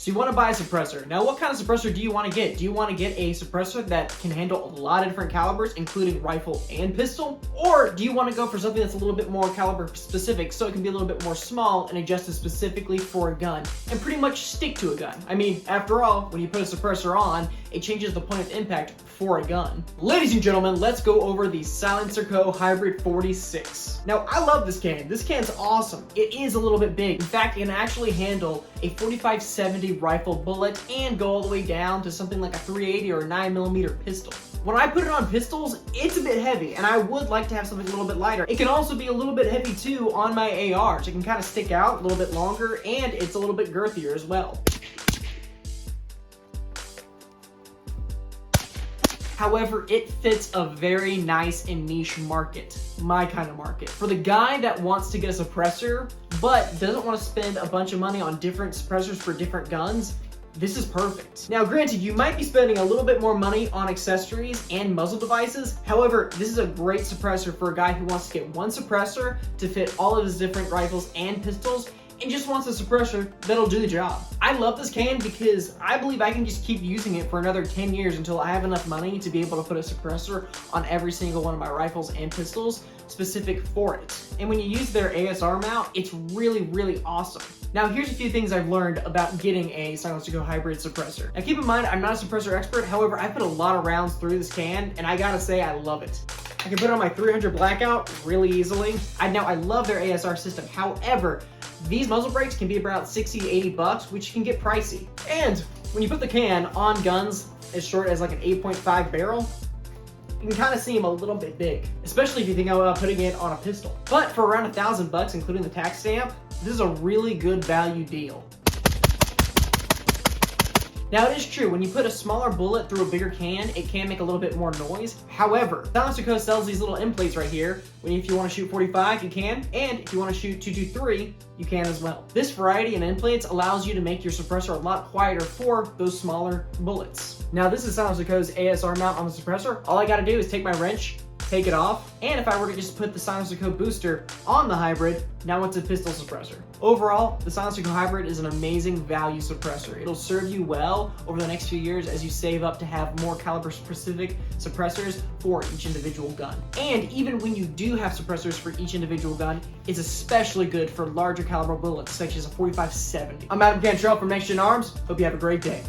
So you want to buy a suppressor. Now, what kind of suppressor do you want to get? Do you want to get a suppressor that can handle a lot of different calibers, including rifle and pistol? Or do you want to go for something that's a little bit more caliber specific, so it can be a little bit more small and adjusted specifically for a gun, and pretty much stick to a gun? I mean, after all, when you put a suppressor on, it changes the point of impact for a gun. Ladies and gentlemen, let's go over the SilencerCo Hybrid 46. Now, I love this can. This can's awesome. It is a little bit big. In fact, it can actually handle a 45-70 rifle bullet and go all the way down to something like a 380 or a 9mm pistol. When I put it on pistols, it's a bit heavy, and I would like to have something a little bit lighter. It can also be a little bit heavy too on my ARs. It can kind of stick out a little bit longer, and it's a little bit girthier as well. However, it fits a very nice and niche market, my kind of market. For the guy that wants to get a suppressor, but doesn't want to spend a bunch of money on different suppressors for different guns, this is perfect. Now, granted, you might be spending a little bit more money on accessories and muzzle devices. However, this is a great suppressor for a guy who wants to get one suppressor to fit all of his different rifles and pistols, and just wants a suppressor that'll do the job. I love this can because I believe I can just keep using it for another 10 years until I have enough money to be able to put a suppressor on every single one of my rifles and pistols specific for it. And when you use their ASR mount, it's really, really awesome. Now, here's a few things I've learned about getting a SilencerCo Hybrid suppressor. Now, keep in mind, I'm not a suppressor expert. However, I put a lot of rounds through this can, and I gotta say, I love it. I can put it on my 300 blackout really easily. I love their ASR system. However, these muzzle brakes can be about 60 to 80 bucks, which can get pricey. And when you put the can on guns as short as like an 8.5 barrel, you can kind of seem a little bit big, especially if you think about putting it on a pistol. But for around $1,000 including the tax stamp, this is a really good value deal. Now, it is true, when you put a smaller bullet through a bigger can, it can make a little bit more noise. However, SilencerCo sells these little end plates right here. If you want to shoot 45, you can, and if you want to shoot 223, you can as well. This variety in end plates allows you to make your suppressor a lot quieter for those smaller bullets. Now, this is SilencerCo's ASR mount on the suppressor. All I gotta do is take my wrench, take it off, and if I were to just put the SilencerCo booster on the Hybrid, now it's a pistol suppressor. Overall, the SilencerCo Hybrid is an amazing value suppressor. It'll serve you well over the next few years as you save up to have more caliber-specific suppressors for each individual gun. And even when you do have suppressors for each individual gun, it's especially good for larger caliber bullets, such as a 45-70. I'm Adam Cantrell from Next Gen Arms. Hope you have a great day.